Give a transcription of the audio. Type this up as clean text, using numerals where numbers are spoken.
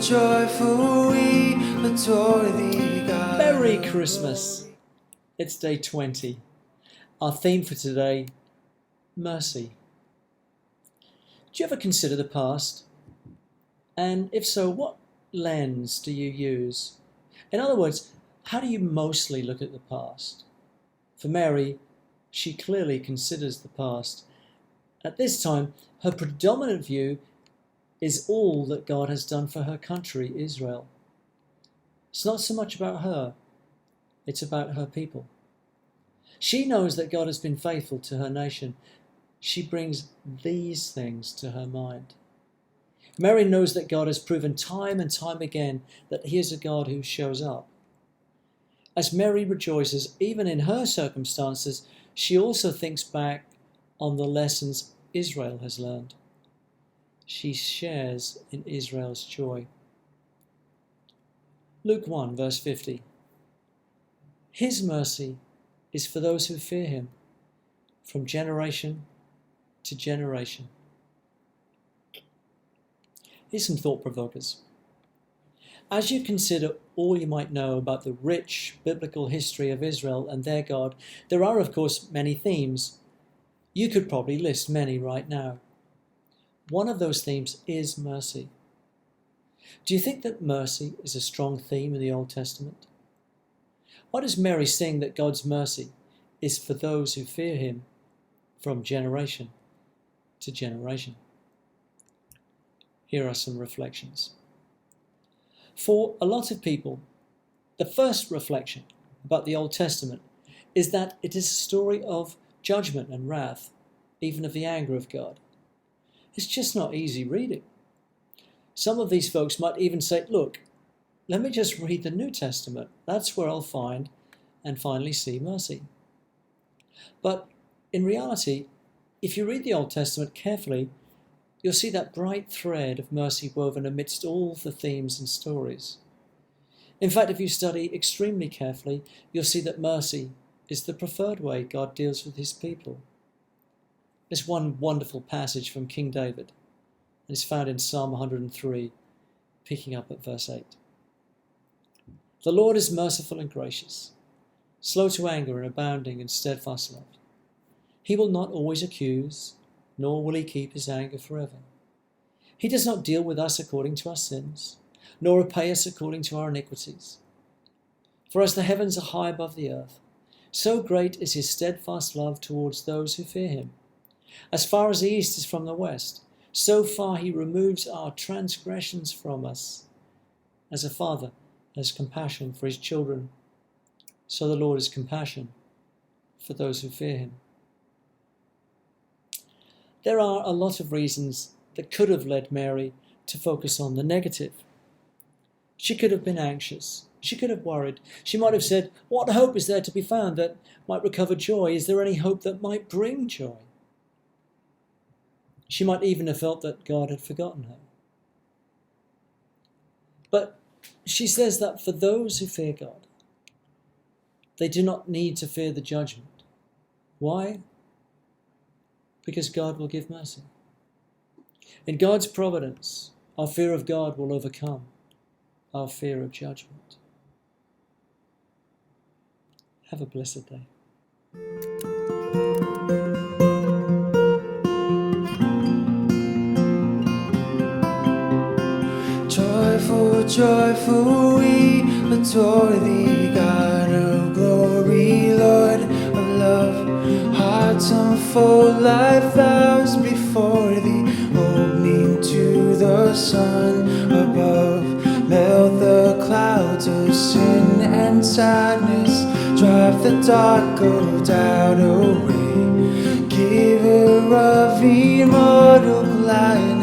joyful, we adore thee, God. Merry Christmas! It's day 20. Our theme for today, mercy. Do you ever consider the past? And if so, what lens do you use? In other words, how do you mostly look at the past? For Mary, she clearly considers the past. At this time, her predominant view is all that God has done for her country, Israel. It's not so much about her, it's about her people. She knows that God has been faithful to her nation. She brings these things to her mind. Mary knows that God has proven time and time again that he is a God who shows up. As Mary rejoices, even in her circumstances, she also thinks back on the lessons Israel has learned. She shares in Israel's joy. Luke 1, verse 50. His mercy is for those who fear him, from generation to generation. Here's some thought provokers. As you consider all you might know about the rich biblical history of Israel and their God, there are, of course, many themes. You could probably list many right now. One of those themes is mercy. Do you think that mercy is a strong theme in the Old Testament? Why does Mary sing that God's mercy is for those who fear him from generation to generation? Here are some reflections. For a lot of people, the first reflection about the Old Testament is that it is a story of judgment and wrath, even of the anger of God. It's just not easy reading. Some of these folks might even say, look, let me just read the New Testament. That's where I'll find and finally see mercy. But in reality, if you read the Old Testament carefully, you'll see that bright thread of mercy woven amidst all the themes and stories. In fact, if you study extremely carefully, you'll see that mercy is the preferred way God deals with his people. There's one wonderful passage from King David, and it's found in Psalm 103, picking up at verse 8. The Lord is merciful and gracious, slow to anger and abounding in steadfast love. He will not always accuse, nor will he keep his anger forever. He does not deal with us according to our sins, nor repay us according to our iniquities. For as the heavens are high above the earth, so great is his steadfast love towards those who fear him. As far as the east is from the west, so far he removes our transgressions from us. As a father has compassion for his children, so the Lord has compassion for those who fear him. There are a lot of reasons that could have led Mary to focus on the negative. She could have been anxious. She could have worried. She might have said, what hope is there to be found that might recover joy? Is there any hope that might bring joy? She might even have felt that God had forgotten her. But she says that for those who fear God, they do not need to fear the judgment. Why? Because God will give mercy. In God's providence, our fear of God will overcome our fear of judgment. Have a blessed day. Joyful, joyful, we adore thee, God of glory, Lord of love. Hearts unfold like flowers before thee, opening to the sun above. Melt the clouds of sin and sadness, drive the dark of doubt away. Giver of immortal light,